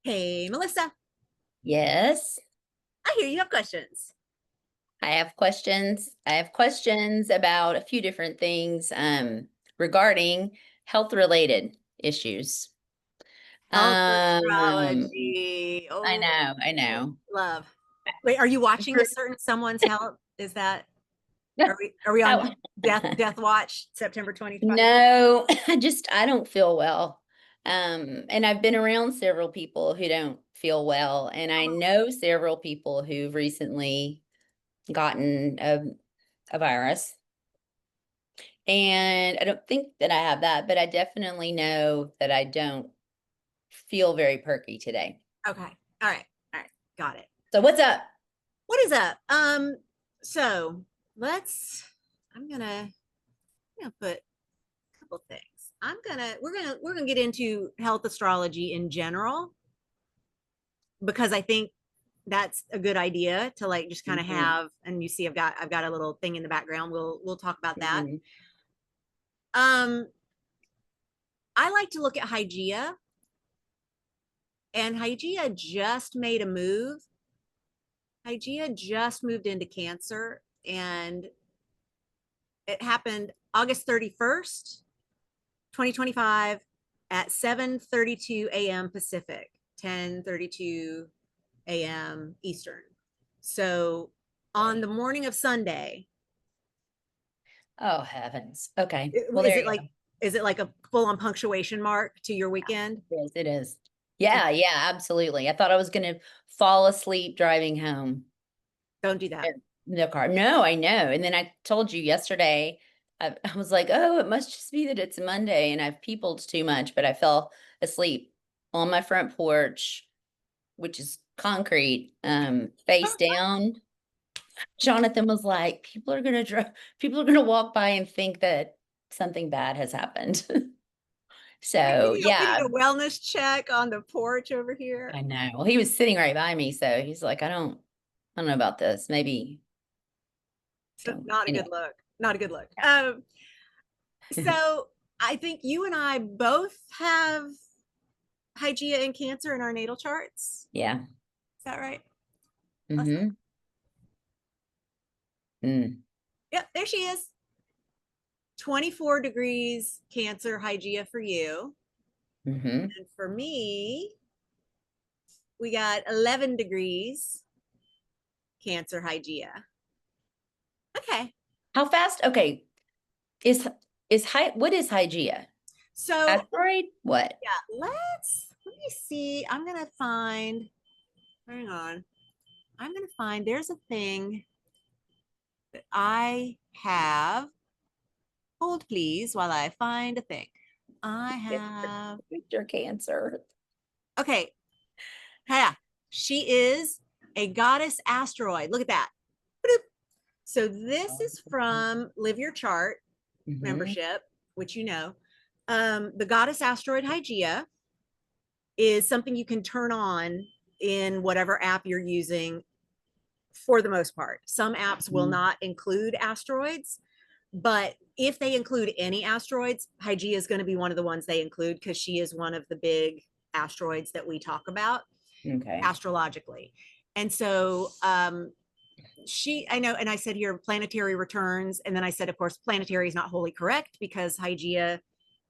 Hey, Melissa, Yes, I hear you have questions. I have questions about a few different things regarding health related issues. Health Um, astrology. I Oh, know, I know. love. Wait, are you watching a certain someone's health? Is that are we on How- death watch September 25? No, I don't feel well. And I've been around several people who don't feel well, and I know several people who've recently gotten a virus. And I don't think that I have that, but I definitely know that I don't feel very perky today. Okay. All right. All right. Got it. So what's up? What is up? So let's I'm gonna put a couple things. We're gonna get into health astrology in general because I think that's a good idea to like just kind of Mhm, have. And you see I've got a little thing in the background. We'll talk about that. mhm. um I like to look at Hygeia, and Hygeia just made a move. Hygeia just moved into Cancer, and it happened August 31st 2025 at 7:32 a.m. Pacific, 10:32 a.m. Eastern. So on the morning of Sunday, Oh heavens. Okay. Well, is there it you like go. is it like a full on punctuation mark to your weekend? It is. It is. Yeah, yeah, absolutely. I thought I was gonna fall asleep driving home Don't do that. in the car. No, I know. And then I told you yesterday, I was like, oh, it must just be that it's Monday and I've peopled too much, but I fell asleep on my front porch, which is concrete, face down. Jonathan was like, people are gonna walk by and think that something bad has happened. So We need yeah, a wellness check on the porch over here. I know. Well, he was sitting right by me, so he's like, I don't know about this. Maybe So don't not a good anyway. look. Not a good look. So I think you and I both have Hygeia and Cancer in our natal charts. Yeah. Is that right? Awesome. Mm-hmm. Mm. Yep, there she is. 24 degrees Cancer Hygeia for you. Mm-hmm. And for me, we got 11 degrees Cancer Hygeia. Okay. How fast? Okay. Is what is Hygeia? So Asteroid? What? yeah, let me see. Hang on. I'm gonna find there's a thing that I have. Hold please while I find a thing. I have Your Cancer. okay. Yeah, she is a goddess asteroid. Look at that. Boop. So this is from Live Your Chart Mm-hmm. membership, which you know. The goddess asteroid Hygeia is something you can turn on in whatever app you're using for the most part. Some apps will not include asteroids, but if they include any asteroids, Hygeia is going to be one of the ones they include because she is one of the big asteroids that we talk about Okay. astrologically. And so I know, and I said here planetary returns, and then I said, of course, planetary is not wholly correct because Hygeia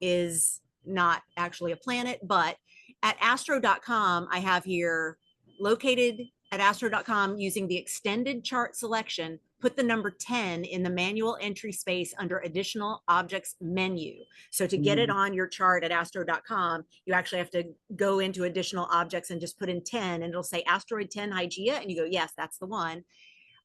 is not actually a planet, but at astro.com, I have here located at astro.com using the extended chart selection, put the number 10 in the manual entry space under additional objects menu. So to get it Mhm. on your chart at astro.com, you actually have to go into additional objects and just put in 10 and it'll say asteroid 10 Hygeia. And you go, yes, that's the one.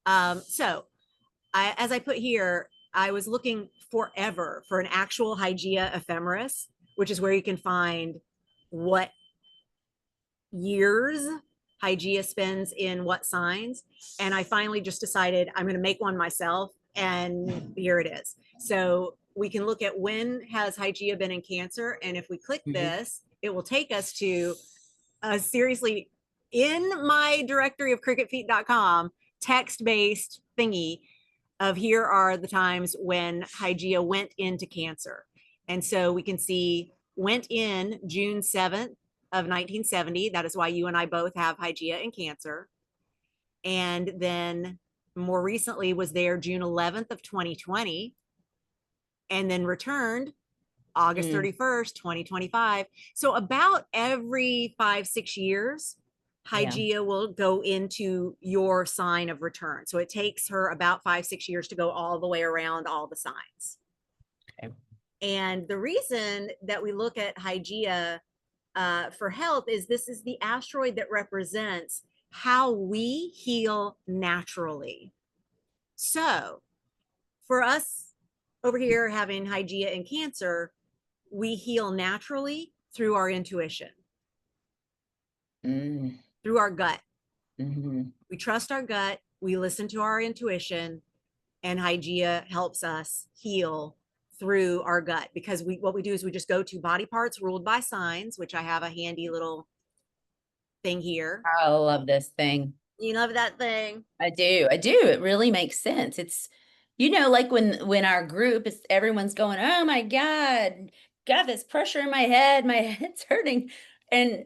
As I put here, I was looking forever for an actual Hygeia ephemeris, which is where you can find what years Hygeia spends in what signs. And I finally just decided I'm going to make one myself. And here it is. So we can look at when has Hygeia been in Cancer. And if we click Mhm. this, it will take us to seriously in my directory of cricketfeet.com text-based thingy of here are the times when Hygeia went into Cancer. And so we can see went in June 7th of 1970. That is why you and I both have Hygiea in Cancer. And then more recently was there June 11th of 2020, and then returned August 31st, 2025. So about every 5-6 years, Yeah. Hygeia will go into your sign of return. So it takes her about 5-6 years to go all the way around all the signs. Okay. And the reason that we look at Hygeia for health is this is the asteroid that represents how we heal naturally. So for us over here having Hygeia in Cancer, we heal naturally through our intuition, through our gut. We trust our gut, we listen to our intuition, and Hygeia helps us heal through our gut, because what we do is we just go to body parts ruled by signs, which I have a handy little thing here. I love this thing. You love that thing? I do. I do. It really makes sense. It's, like when our group is, everyone's going, oh my God, got this pressure in my head, my head's hurting. And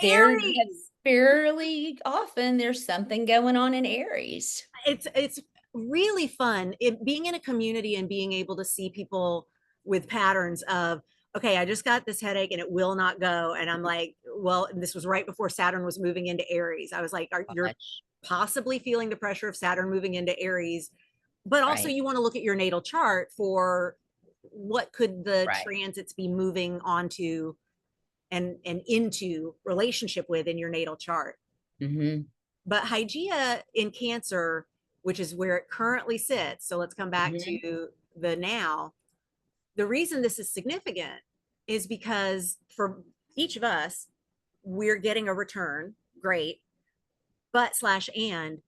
there Aries. fairly often there's something going on in Aries. It's really fun being in a community and being able to see people with patterns of, okay, I just got this headache and it will not go. And I'm like, well, this was right before Saturn was moving into Aries. I was like, you're possibly feeling the pressure of Saturn moving into Aries, but also you want to look at your natal chart for what could the transits be moving onto and into relationship with in your natal chart. But Hygeia in Cancer, which is where it currently sits, so let's come back to the now. The reason this is significant is because for each of us, we're getting a return, great, but and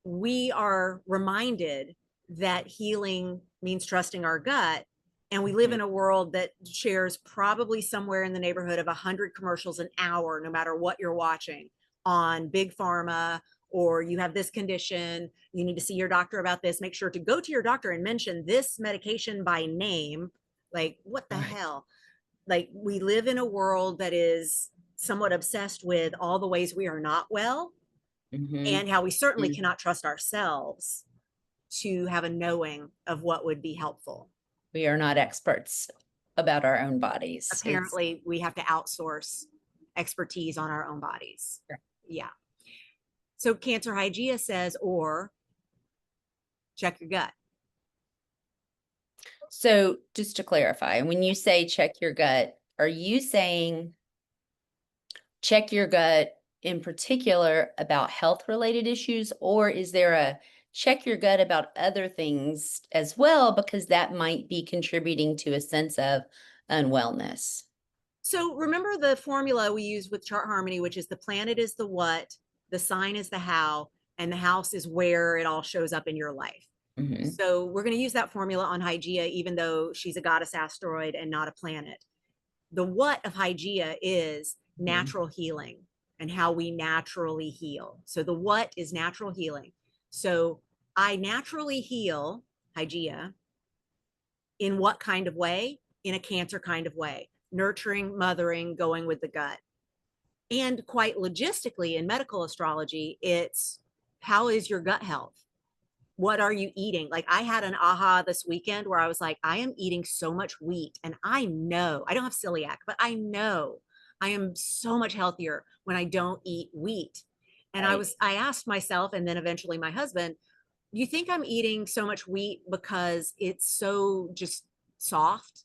we are reminded that healing means trusting our gut. And we live in a world that shares probably somewhere in the neighborhood of 100 commercials an hour, no matter what you're watching, on big pharma, or you have this condition, you need to see your doctor about this. Make sure to go to your doctor and mention this medication by name. Like, what the hell? Like, we live in a world that is somewhat obsessed with all the ways we are not well, and how we certainly cannot trust ourselves to have a knowing of what would be helpful. We are not experts about our own bodies. Apparently, we have to outsource expertise on our own bodies. Sure. Yeah. So Cancer Hygeia says, or check your gut. So just to clarify, when you say check your gut, are you saying check your gut in particular about health related issues, or is there a check your gut about other things as well, because that might be contributing to a sense of unwellness? So remember the formula we use with Chart Harmony, which is the planet is the what, the sign is the how, and the house is where it all shows up in your life. So we're going to use that formula on Hygeia, even though she's a goddess asteroid and not a planet. The what of Hygeia is natural healing and how we naturally heal. So the what is natural healing. So I naturally heal, Hygeia, in what kind of way? In a Cancer kind of way. Nurturing, mothering, going with the gut. And quite logistically in medical astrology, it's how is your gut health? What are you eating? Like, I had an aha this weekend where I was like, I am eating so much wheat, and I know I don't have celiac, but I know I am so much healthier when I don't eat wheat. And I asked myself, and then eventually my husband, you think I'm eating so much wheat because it's so just soft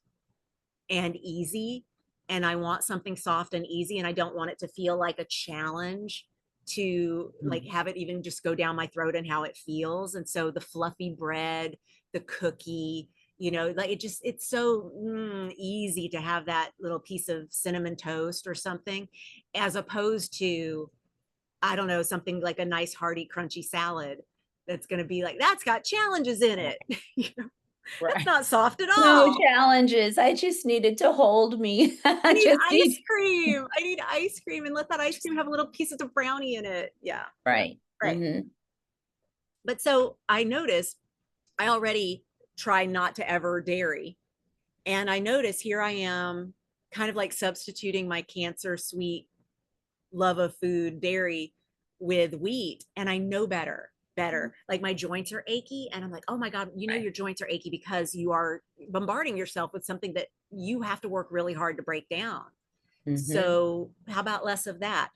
and easy, and I want something soft and easy, and I don't want it to feel like a challenge to like have it even just go down my throat and how it feels. And so the fluffy bread, the cookie, like it's so easy to have that little piece of cinnamon toast or something, as opposed to, I don't know, something like a nice hearty crunchy salad that's going to be like, that's got challenges in it. That's not soft at all. No challenges. I just needed to hold me. I need ice cream. I need ice cream, and let that ice cream have little pieces of brownie in it. Yeah. Right. But so I noticed I already try not to ever dairy. And I notice here I am kind of like substituting my cancer sweet love of food, dairy with wheat. And I know better. Like my joints are achy. And I'm like, oh my God, you know, Right. your joints are achy because you are bombarding yourself with something that you have to work really hard to break down. Mm-hmm. So how about less of that?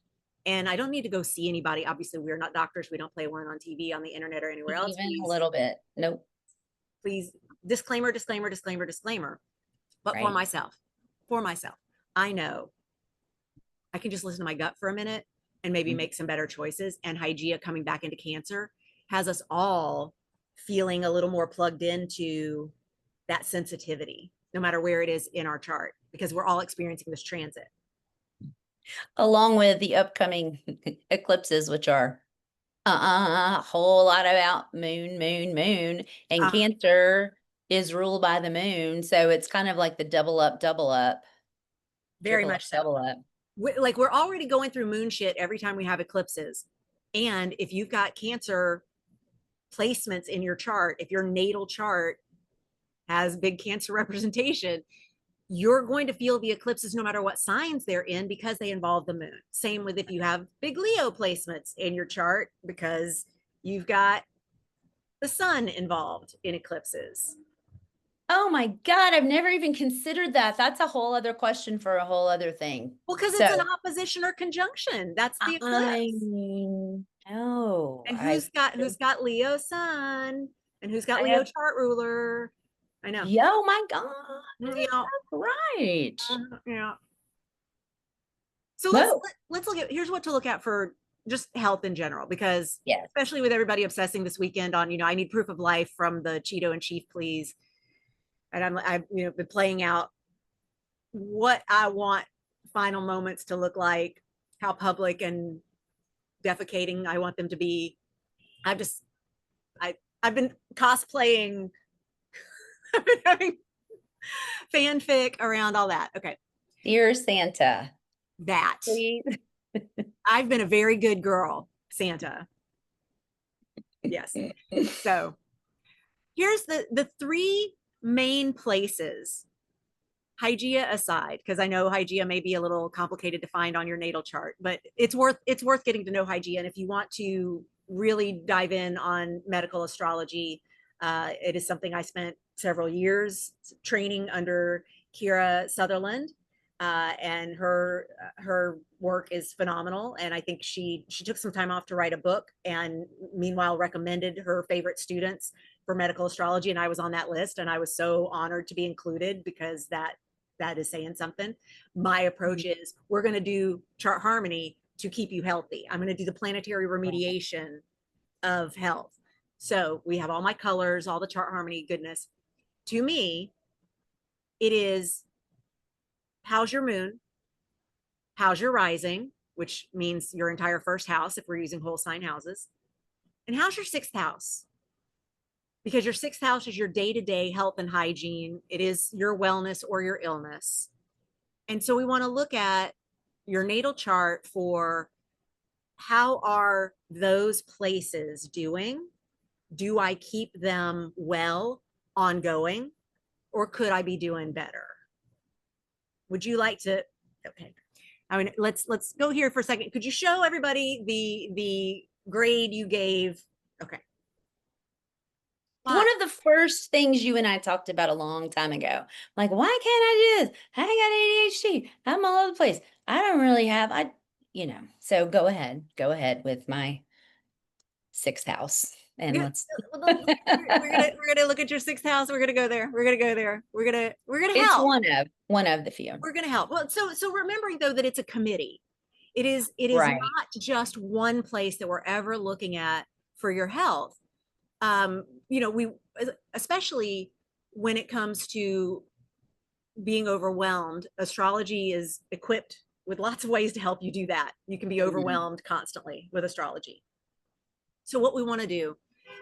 And I don't need to go see anybody. Obviously, we're not doctors. We don't play one on TV, on the internet, or anywhere else. Even a little bit. Nope. Please, disclaimer, disclaimer, disclaimer, disclaimer. But Right. for myself, I know I can just listen to my gut for a minute and maybe Mhm. make some better choices. And Hygiea coming back into cancer has us all feeling a little more plugged into that sensitivity, no matter where it is in our chart, because we're all experiencing this transit. Along with the upcoming eclipses, which are a whole lot about moon, moon, moon, and Uh, Cancer is ruled by the moon, so it's kind of like the double up, very triple up, much so. double up. Like we're already going through moon shit every time we have eclipses. And if you've got cancer placements in your chart, if your natal chart has big cancer representation, you're going to feel the eclipses no matter what signs they're in because they involve the moon. Same with if you have big Leo placements in your chart because you've got the sun involved in eclipses. Oh my God, I've never even considered that. That's a whole other question for a whole other thing. Well, because So it's an opposition or conjunction. That's the I eclipse. know And I who's got Leo sun and who's got I Leo have chart ruler. I know. yo my God, You know, right. yeah. So Whoa. let's look at here's what to look at for just health in general, because Yes. especially with everybody obsessing this weekend on, I need proof of life from the Cheeto and Chief, please. And I've been playing out what I want final moments to look like, how public and defecating I want them to be. I've just I I've been cosplaying, I've been having fanfic around all that. Okay. Dear Santa, That please. I've been a very good girl, Santa. Yes. So here's the three main places, Hygiea aside, because I know Hygiea may be a little complicated to find on your natal chart, but it's worth getting to know Hygiea. And if you want to really dive in on medical astrology, it is something I spent several years training under Kira Sutherland, and her work is phenomenal. And I think she took some time off to write a book, and meanwhile recommended her favorite students for medical astrology, and I was on that list, and I was so honored to be included because that is saying something. My approach is we're going to do chart harmony to keep you healthy. I'm going to do the planetary remediation of health. So we have all my colors, all the chart harmony goodness. To me, it is how's your moon? How's your rising? Which means your entire first house if we're using whole sign houses. And how's your sixth house? Because your sixth house is your day to day health and hygiene. It is your wellness or your illness. And so we want to look at your natal chart for how are those places doing? Do I keep them well ongoing, or could I be doing better? Would you like to? Okay. I mean, let's go here for a second. Could you show everybody the grade you gave? Okay. One But of the first things you and I talked about a long time ago. Like, why can't I do this? I got ADHD. I'm all over the place. I don't really have, so go ahead. Go ahead with my sixth house. And let's we're gonna look at your sixth house. We're gonna go there. We're gonna go there. We're gonna it's help. one of the few. We're gonna help. Well, so remembering though that it's a committee. It is Right. not just one place that we're ever looking at for your health. We especially when it comes to being overwhelmed, astrology is equipped with lots of ways to help you do that. You can be Mhm. overwhelmed constantly with astrology. So what we want to do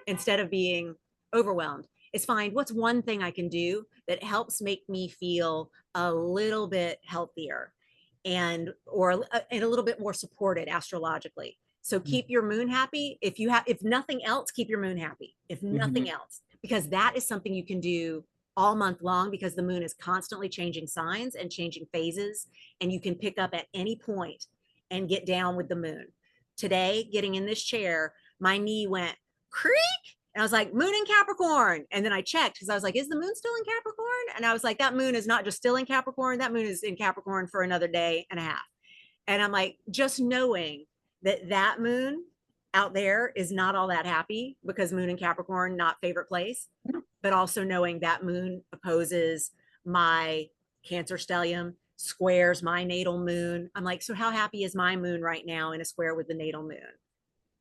instead of being overwhelmed is find what's one thing I can do that helps make me feel a little bit healthier and a little bit more supported astrologically. So keep your moon happy. If nothing else, keep your moon happy. If nothing Mhm. else, because that is something you can do all month long because the moon is constantly changing signs and changing phases. And you can pick up at any point and get down with the moon. Today, getting in this chair, my knee went creak. And I was like, moon in Capricorn. And then I checked because I was like, is the moon still in Capricorn? And I was like, that moon is not just still in Capricorn. That moon is in Capricorn for another day and a half. And I'm like, just knowing that that moon out there is not all that happy because moon in Capricorn, not favorite place, but also knowing that moon opposes my Cancer stellium, squares my natal moon. I'm like, so how happy is my moon right now in a square with the natal moon?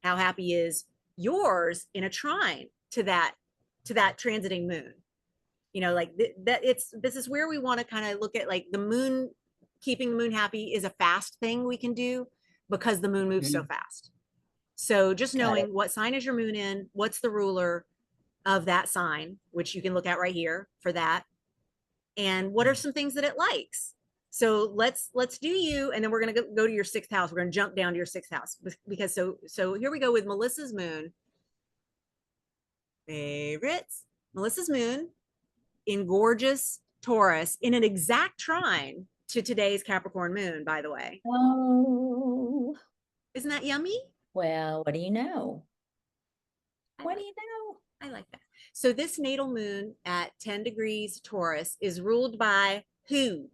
How happy is yours in a trine to that transiting moon? You know, like that it's this is where we want to kind of look at like the moon. Keeping the moon happy is a fast thing we can do because the moon moves so fast. So just knowing what sign is your moon in, what's the ruler of that sign, which you can look at right here for that, and what are some things that it likes. So let's do you, and then we're going to go to your sixth house. We're going to jump down to your sixth house because so here we go with Melissa's moon. Favorites. Melissa's moon in gorgeous Taurus in an exact trine to today's Capricorn moon, by the way. Oh, Isn't that yummy? well, what do you know? What do you know? I like that. So this natal moon at 10 degrees Taurus is ruled by who?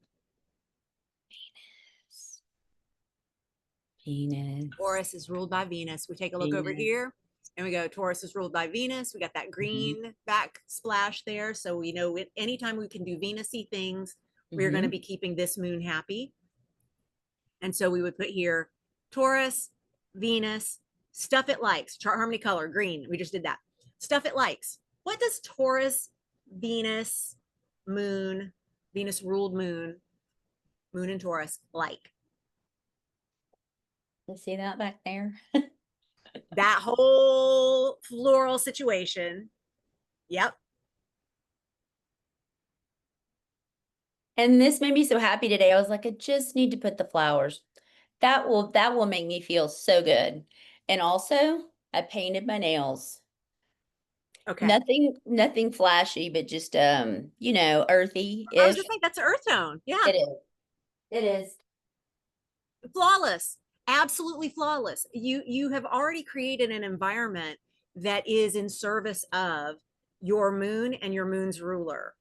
Venus. Taurus is ruled by Venus. We take a look over here and we go, Taurus is ruled by Venus. We got that green backsplash there. So we know anytime we can do Venus-y things, we're going to be keeping this moon happy. And so we would put here Taurus, Venus, stuff it likes, chart harmony color, green. We just did that. Stuff it likes. What does Taurus, Venus, moon, Venus ruled moon, moon and Taurus like? You see that back there? That whole floral situation. Yep. And this made me so happy today. I was like, I just need to put the flowers. That will make me feel so good. And also, I painted my nails. Okay. Nothing flashy, but just you know, I was earthy-ish. just think that's an earth tone. Yeah. It is. It is. Flawless. Absolutely flawless. You have already created an environment that is in service of your moon and your moon's ruler.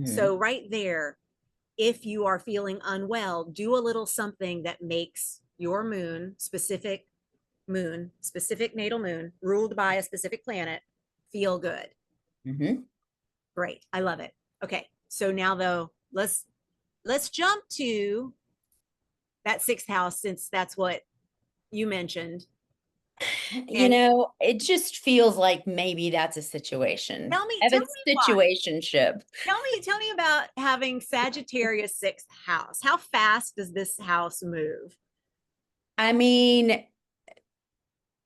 So right there, if you are feeling unwell, do a little something that makes your specific natal moon ruled by a specific planet feel good. Great. I love it. Okay. So now though, let's jump to that sixth house, since that's what you mentioned. You know, it just feels like maybe that's a situation. Tell me Situationship. Tell me about having Sagittarius sixth house. How fast does this house move? I mean,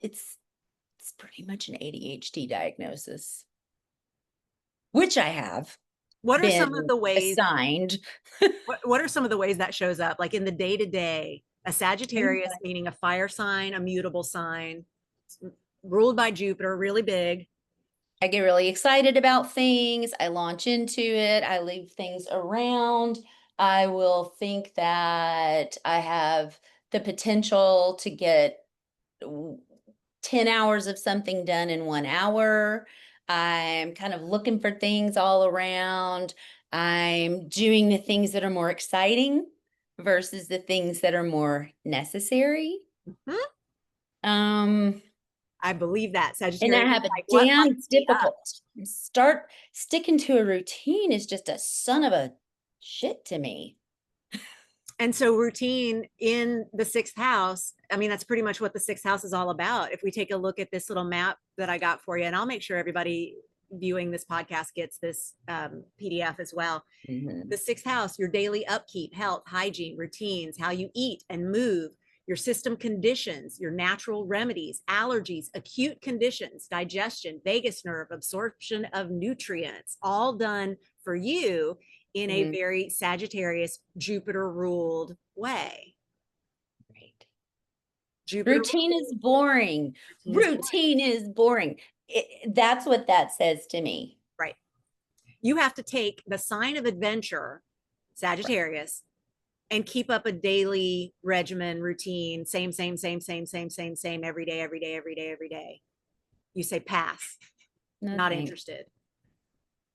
it's pretty much an ADHD diagnosis, which I have. What are some of the ways assigned? what are some of the ways that shows up? Like in the day to day, a Sagittarius meaning a fire sign, a mutable sign, ruled by Jupiter, really big. I get really excited about things. I launch into it. I leave things around. I will think that I have the potential to get 10 hours of something done in 1 hour. I'm kind of looking for things all around. I'm doing the things that are more exciting versus the things that are more necessary. I believe that And I Sagittarius have a like, damn difficult start. Sticking to a routine is just a son of a shit to me. And so routine in the sixth house, I mean, that's pretty much what the sixth house is all about. If we take a look at this little map that I got for you, and I'll make sure everybody viewing this podcast gets this PDF as well. The sixth house, your daily upkeep, health, hygiene, routines, how you eat and move, your system conditions, your natural remedies, allergies, acute conditions, digestion, vagus nerve, absorption of nutrients, all done for you in a very Sagittarius, Jupiter ruled way. Right. Jupiter routine is boring. Routine is boring. That's what that says to me. Right. You have to take the sign of adventure, Sagittarius, and keep up a daily regimen, routine, same, every day, every day, every day, every day. You say pass, No not thanks. interested.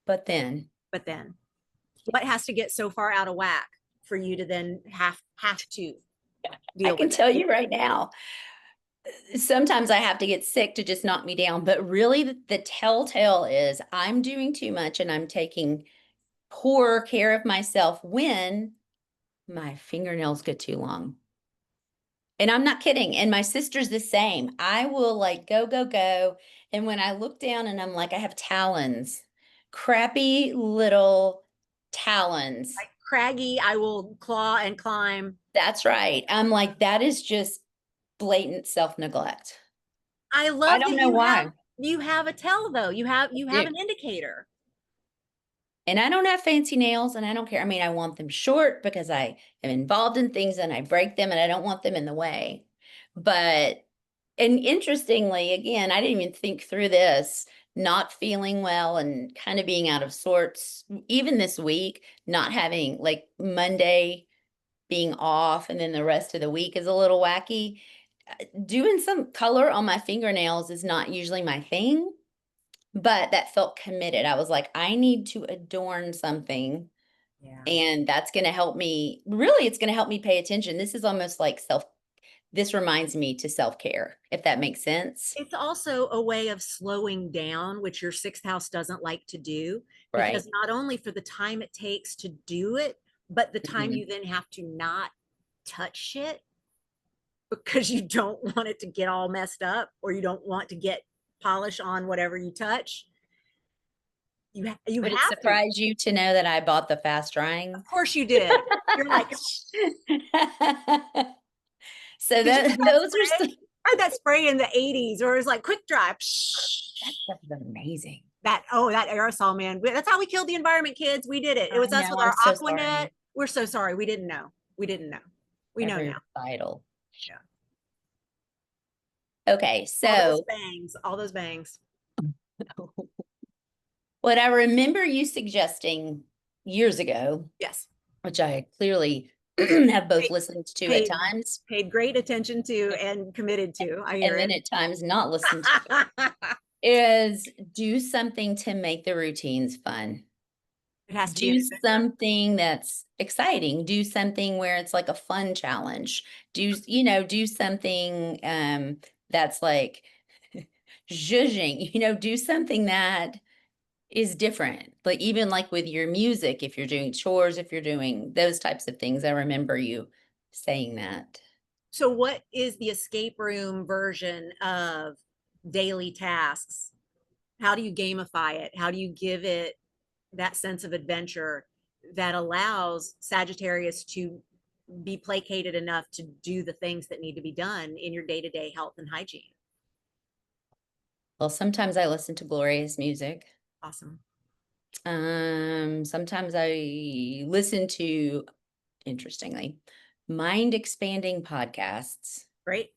But then But then what has to get so far out of whack for you to then have to I deal can with tell it? you right now, sometimes I have to get sick to just knock me down. But really, the telltale is I'm doing too much and I'm taking poor care of myself when my fingernails get too long. And I'm not kidding. And my sister's the same. I will like go, go, go. And when I look down and I'm like, I have talons, crappy little talons. Like craggy, I will claw and climb. That's right. I'm like, that is just blatant self-neglect. I I love don't that know why. you have a tell though. You have Do. an indicator. And I don't have fancy nails and I don't care. I mean, I want them short because I am involved in things and I break them and I don't want them in the way. But, and interestingly, again, I didn't even think through this, not feeling well and kind of being out of sorts, even this week, not having like Monday being off and then the rest of the week is a little wacky. Doing some color on my fingernails is not usually my thing. But that felt committed. I was like, I need to adorn something. Yeah. And that's going to help me. Really, it's going to help me pay attention. This is almost like this reminds me to self-care, if that makes sense. It's also a way of slowing down, which your sixth house doesn't like to do, Right. because not only for the time it takes to do it, but the time Mhm. you then have to not touch shit because you don't want it to get all messed up or you don't want to get polish on whatever you touch. You Would it have to. surprise you to know that I bought the fast drying? Of course you did. You're like, So did you that have that those are spray? I had that spray in the 80s, or it was like quick dry. that stuff is amazing. That aerosol, man. That's how we killed the environment, kids. We did it. It I was us know. with I'm our so Aquanet. sorry. We're so sorry. We didn't know. We didn't know. We know Every now. recital. Yeah. Okay, All those so bangs, all those bangs. what I remember you suggesting years ago, Yes. which I clearly have both Paid, listened to at paid, times paid great attention to and committed to. I hear and it. then at times not listened to, is do something to make the routines fun. It has to be an Do adventure. something that's exciting. Do something where it's like a fun challenge. Do something that's like zhuzhing, do something that is different. Like even like with your music, if you're doing chores, if you're doing those types of things, I remember you saying that. So, what is the escape room version of daily tasks? How do you gamify it? How do you give it that sense of adventure that allows Sagittarius to be placated enough to do the things that need to be done in your day-to-day health and hygiene? Well, sometimes I listen to glorious music. Awesome. Sometimes I listen to, interestingly, mind expanding podcasts, Great.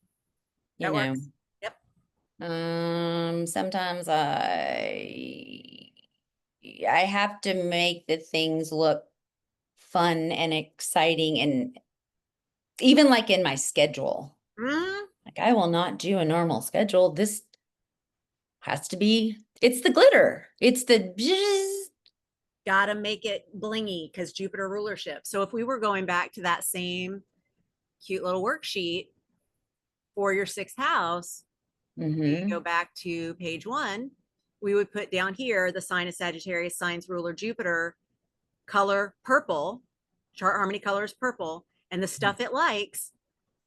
you That know. works. Yep. Sometimes I have to make the things look fun and exciting and even like in my schedule. Mm, Like I will not do a normal schedule. This has to be, it's the glitter. It's the gotta make it blingy because Jupiter rulership. So if we were going back to that same cute little worksheet for your sixth house, you go Mhm. back to page 1, we would put down here the sign of Sagittarius, signs ruler Jupiter, color purple, chart harmony color is purple, and the stuff it likes,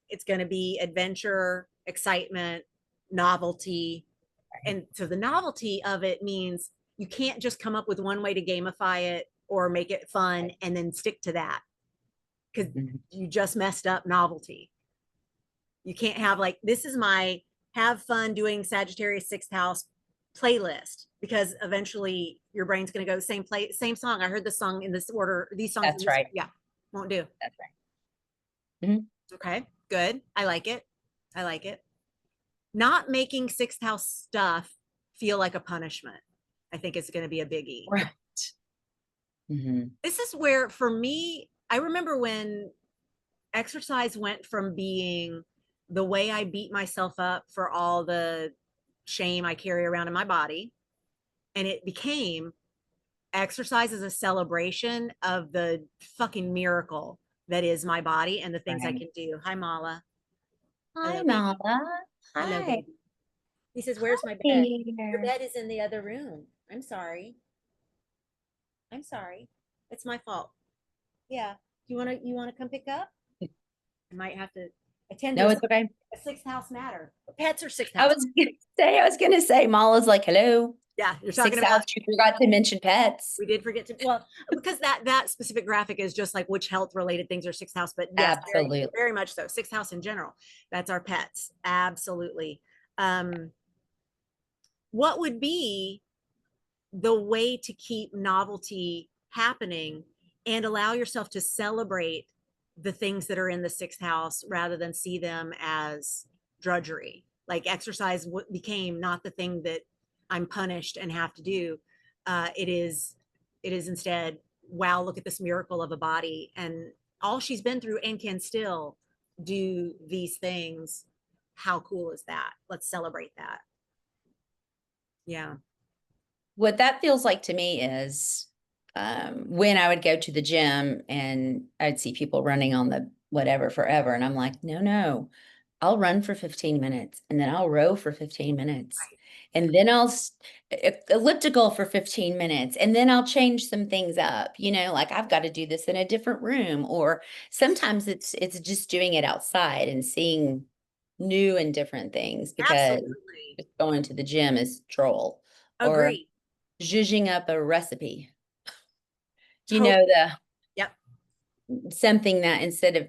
it's going to be adventure, excitement, novelty. And so the novelty of it means you can't just come up with one way to gamify it or make it fun and then stick to that because Mhm. you just messed up novelty. You can't have like, this is my have fun doing Sagittarius sixth house playlist because eventually your brain's going to go same song. I heard this song in this order, these songs in That's this. right. Yeah, won't do. That's right. Mhm. Okay, good. I like it. I like it. Not making sixth house stuff feel like a punishment. I think it's going to be a biggie. Right. This is where, for me, I remember when exercise went from being the way I beat myself up for all the shame I carry around in my body, and it became exercise as a celebration of the fucking miracle that is my body and the things I Right. can do. Hi, Mala. Hi, Hello, baby. Nala. Hello, Hi. baby. He says, Hi "Where's my bed?" Your there. bed is in the other room. I'm sorry. I'm sorry. It's my fault. Yeah. You wanna come pick up? I might have to attend to No, it's okay. a sixth house matter. Pets are sixth I house. was I was gonna say, Mala's like, hello. Yeah, you're talking Sixth about. house, you forgot to mention pets. We did forget to, well, because that specific graphic is just like which health related things are sixth house, but yes, Absolutely. very much so. Sixth house in general. That's our pets. Absolutely. Um, what would be the way to keep novelty happening and allow yourself to celebrate the things that are in the sixth house rather than see them as drudgery? Like exercise became not the thing that I'm punished and have to do. It is instead, wow, look at this miracle of a body and all she's been through and can still do these things. How cool is that? Let's celebrate that. Yeah. What that feels like to me is when I would go to the gym and I'd see people running on the whatever forever. And I'm like, no, no, I'll run for 15 minutes and then I'll row for 15 minutes. And then elliptical for 15 minutes. And then I'll change some things up, like I've got to do this in a different room. Or sometimes it's just doing it outside and seeing new and different things because Absolutely. just going to the gym is troll. Or Agree. zhuzhing up a recipe. Totally. The Yep. something that instead of,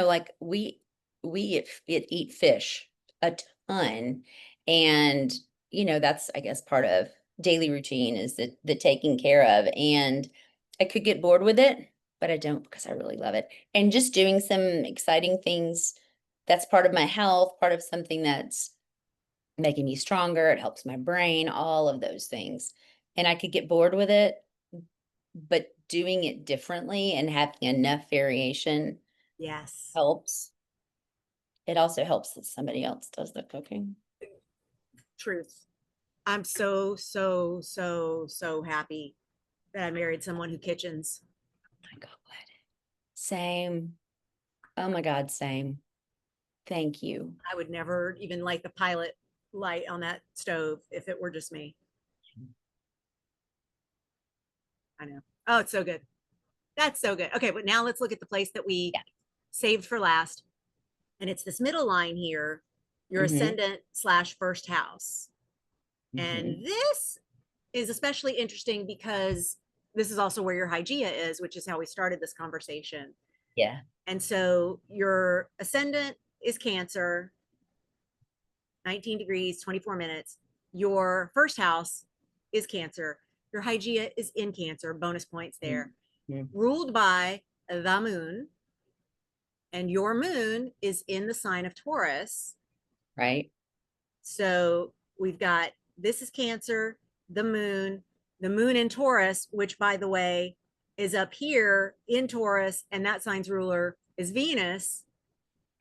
like we eat fish a ton. And, that's, I guess, part of daily routine is the taking care of. And I could get bored with it, but I don't because I really love it. And just doing some exciting things that's part of my health, part of something that's making me stronger. It helps my brain, all of those things. And I could get bored with it, but doing it differently and having enough variation Yes. helps. It also helps that somebody else does the cooking. Truth. I'm so, so, so, so happy that I married someone who kitchens. My God. Same. Oh my God, same. Thank you. I would never even light the pilot light on that stove if it were just me. I know. Oh, it's so good. That's so good. Okay, but now let's look at the place that we Yeah. saved for last. And it's this middle line here, your Mm-hmm. ascendant slash first house. Mm-hmm. And this is especially interesting because this is also where your Hygeia is, which is how we started this conversation. Yeah. And so your ascendant is Cancer, 19 degrees, 24 minutes. Your first house is Cancer. Your Hygeia is in Cancer, bonus points there. Mm-hmm. Ruled by the moon. And your moon is in the sign of Taurus. Right. So we've got, this is Cancer, the moon in Taurus, which by the way is up here in Taurus, and that sign's ruler is Venus.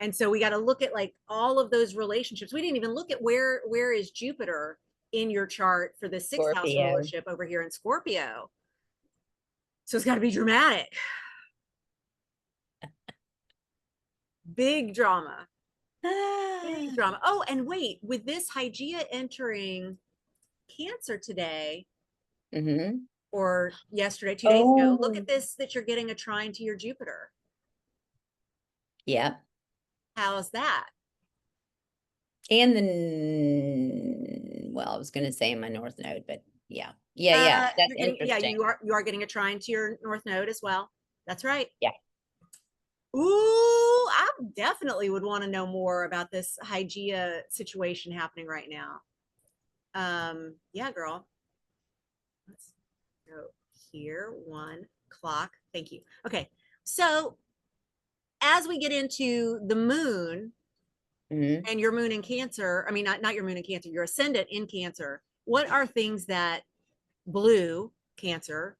And so we got to look at like all of those relationships. We didn't even look at where is Jupiter in your chart for the sixth house Scorpio. rulership over here in Scorpio. So it's got to be dramatic. Big drama. Big Ah. drama. Oh, and wait, with this Hygeia entering Cancer today, Mm-hmm. or yesterday, 2 days ago, look Oh, at this that you're getting a trine to your Jupiter. yeah. How's that? And then, well, I was going to say my North Node, but yeah. Yeah, yeah. That's You're getting, yeah, interesting. you are getting a trine to your North Node as well. That's right. Yeah. Ooh, I definitely would want to know more about this Hygeia situation happening right now. Yeah, girl. Let's go here. 1 o'clock. Thank you. Okay. So as we get into the moon Mm-hmm. and your moon in Cancer, I mean, not your moon in Cancer, your ascendant in Cancer, what are things that blue Cancer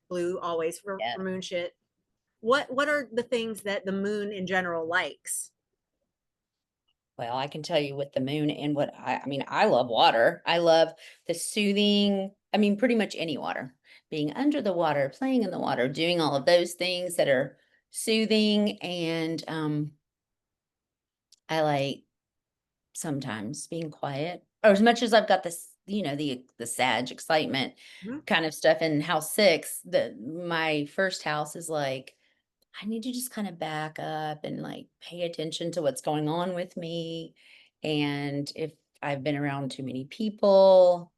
blue always Yeah. for moon shit. What are the things that the moon in general likes? Well, I can tell you with the moon and what I mean, I love water. I love the soothing, I mean, pretty much any water, being under the water, playing in the water, doing all of those things that are soothing. And I like sometimes being quiet, or as much as I've got this, the Sag excitement Mhm. kind of stuff in house 6, my first house is like, I need to just kind of back up and like pay attention to what's going on with me. And if I've been around too many people,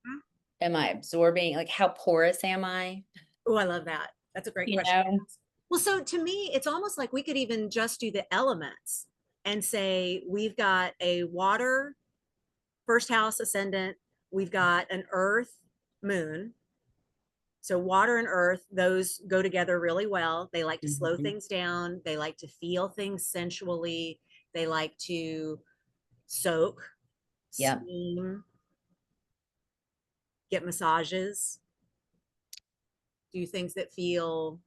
am I absorbing? Like, how porous am I? Oh, I love that. That's a great You question to know? ask. Well, so to me, it's almost like we could even just do the elements and say we've got a water first house ascendant, we've got an earth moon. So water and earth, those go together really well. They like to slow Mhm. things down. They like to feel things sensually. They like to soak, Yep. steam, get massages, do things that feel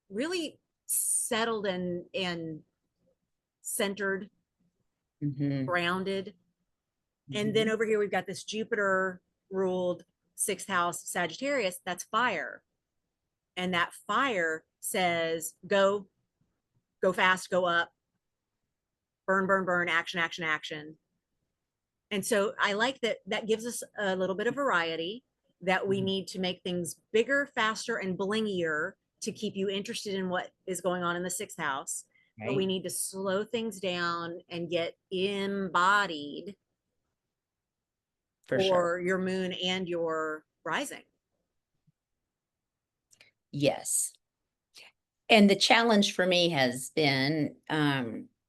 really settled and centered, Mhm. grounded. And then Mhm. over here, we've got this Jupiter ruled sixth house Sagittarius. That's fire. And that fire says, go fast, go up, burn, burn, burn, action, action, action. And so I like that that gives us a little bit of variety, that we Mhm. need to make things bigger, faster, and blingier to keep you interested in what is going on in the sixth house. But we Right? need to slow things down and get embodied For sure. for your moon and your rising. Yes. And the challenge for me has been,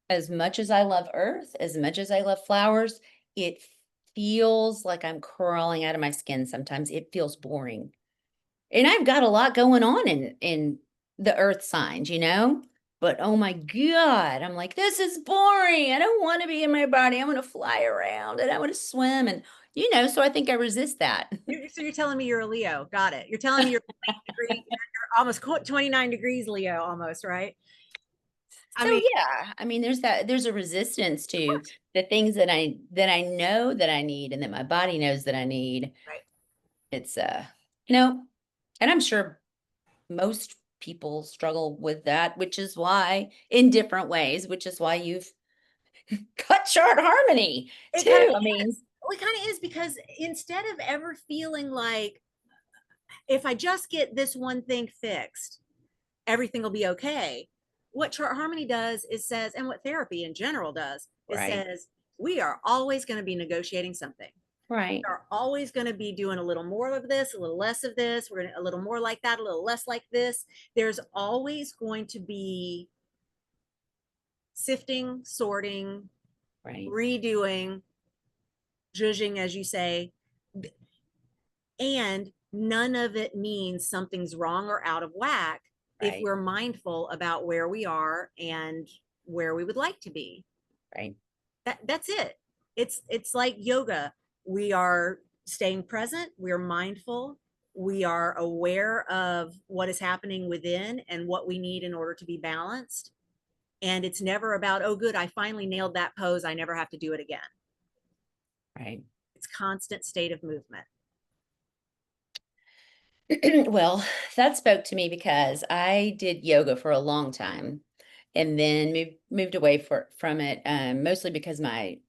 as much as I love earth, as much as I love flowers, it feels like I'm crawling out of my skin sometimes. It feels boring. And I've got a lot going on in the earth signs, But oh my God, I'm like, this is boring. I don't want to be in my body. I want to fly around and I want to swim. And so I think I resist that. So you're telling me you're a Leo. Got it. You're telling me you're you're almost 29 degrees Leo almost, right? I So mean, yeah, I mean, there's a resistance to the things that I know that I need and that my body knows that I need. right. It's you know, and I'm sure most people struggle with that, which is why in different ways, which is why you've cut chart harmony It kind of too. I mean, is. Well, it kind of is because instead of ever feeling like if I just get this one thing fixed, everything will be okay. What chart harmony does is says, and what therapy in general does, is right, says, we are always going to be negotiating something. right, Are always going to be doing a little more of this, a little less of this. We're going to a little more like that, a little less like this. There's always going to be sifting, sorting, right, redoing, judging, as you say, and none of it means something's wrong or out of whack if right, we're mindful about where we are and where we would like to be. right, That's it. It's like yoga. We are staying present, we're mindful, we are aware of what is happening within and what we need in order to be balanced. And it's never about, oh good, I finally nailed that pose, I never have to do it again. right. It's constant state of movement. Well, that spoke to me because I did yoga for a long time and then moved away from it, mostly because my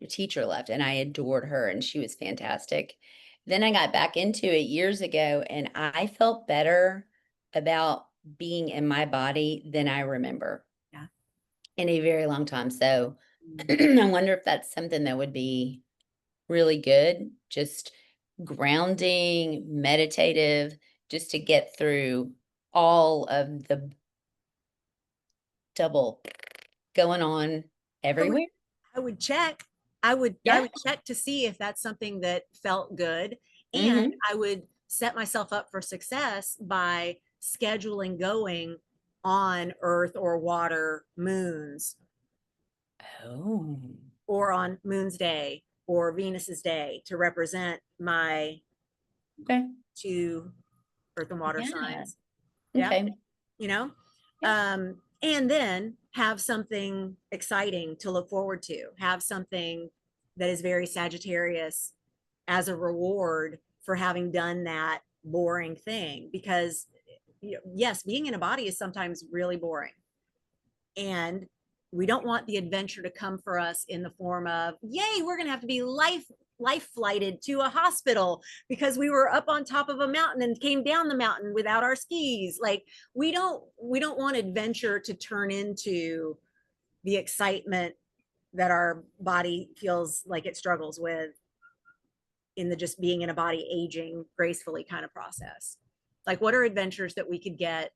teacher left and I adored her and she was fantastic. Then I got back into it years ago and I felt better about being in my body than I remember Yeah. in a very long time. So Mm. I wonder if that's something that would be really good, just grounding, meditative, just to get through all of the double going on I would everywhere. I would check. I Yeah. would check to see if that's something that felt good. And Mhm. I would set myself up for success by scheduling going on Earth or water moons Oh, or on Moon's Day or Venus's Day to represent my okay. two earth and water Yeah. signs. Yeah. Okay. You know, Yeah. and then have something exciting to look forward to, have something that is very Sagittarius as a reward for having done that boring thing. Because yes, being in a body is sometimes really boring, and we don't want the adventure to come for us in the form of, yay, we're going to have to be life flighted to a hospital because we were up on top of a mountain and came down the mountain without our skis. Like, we don't want adventure to turn into the excitement that our body feels like it struggles with in the just being in a body aging gracefully kind of process. Like, what are adventures that we could get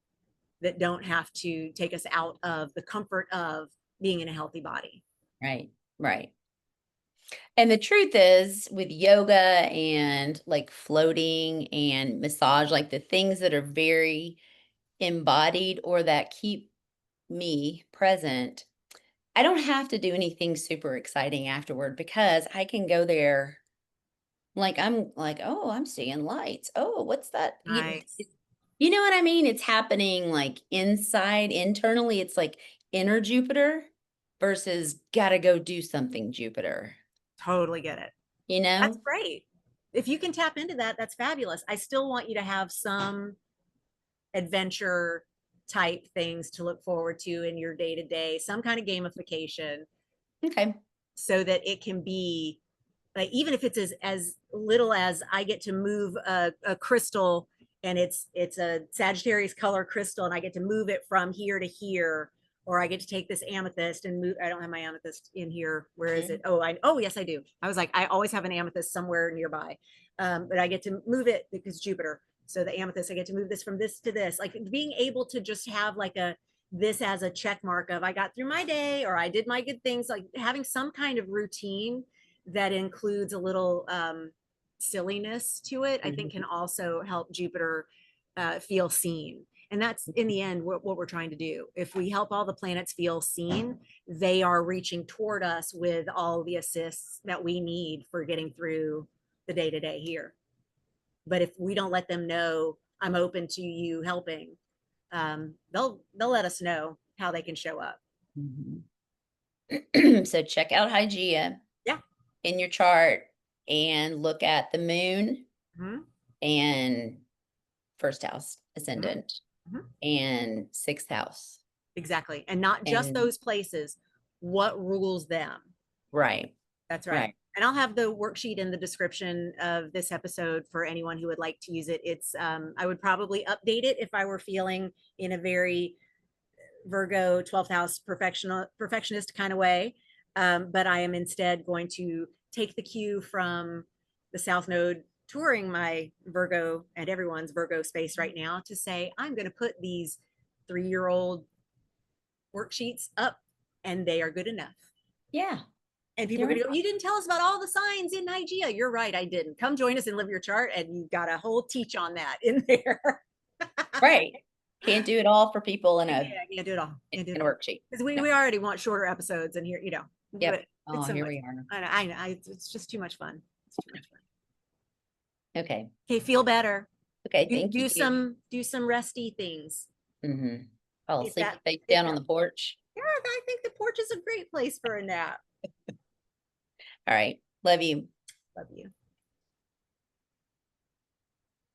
that don't have to take us out of the comfort of being in a healthy body? Right. Right. And the truth is, with yoga and like floating and massage, like the things that are very embodied or that keep me present, I don't have to do anything super exciting afterward because I can go there. Like I'm like, oh, I'm seeing lights. Oh, what's that? Nice. You know what I mean? It's happening like inside, internally. It's like inner Jupiter versus gotta go do something Jupiter. Totally get it. You That's know? great. If you can tap into that, that's fabulous. I still want you to have some adventure type things to look forward to in your day to day, some kind of gamification, Okay. so that it can be like, even if it's as little as I get to move a crystal, and it's a Sagittarius color crystal, and I get to move it from here to here, or I get to take this amethyst and move. I don't have my amethyst in here. Where is it? Mhm. Oh, yes, I do. I was like, I always have an amethyst somewhere nearby. But I get to move it because Jupiter. So the amethyst, I get to move this from this to this. Like, being able to just have like a this as a check mark of, I got through my day, or I did my good things. Like, having some kind of routine that includes a little silliness to it, I think Mhm. can also help Jupiter feel seen. And that's in the end what we're trying to do. If we help all the planets feel seen, they are reaching toward us with all the assists that we need for getting through the day to day here. But if we don't let them know, I'm open to you helping, they'll let us know how they can show up. Mhm. So check out Hygiea Yeah. in your chart and look at the moon Mhm. and first house Mhm. ascendant Mhm. and sixth house. Exactly. And not just And those places, what rules them. right, That's right. right. And I'll have the worksheet in the description of this episode for anyone who would like to use it. It's I would probably update it if I were feeling in a very Virgo 12th house perfectionist kind of way. But I am instead going to take the cue from the South Node touring my Virgo and everyone's Virgo space right now to say, I'm going to put these 3-year-old worksheets up, and they are good enough. Yeah. And people are They're going to go, you didn't tell us about all the signs in Hygeia. You're right, I didn't. Come join us and live your chart, and you've got a whole teach on that in there. right. Can't do it all for people in Yeah, a can't do it all. Can't do it all. worksheet. Because No. we already want shorter episodes, and here, Yep. but Oh, it's so here much. we are. It's just too much fun. It's too much fun. Okay. Okay, feel better. Okay. Do, Thank you. do some resty things. I'll If sleep that, face if down on that, the porch. yeah, I think the porch is a great place for a nap. All right. Love you. Love you.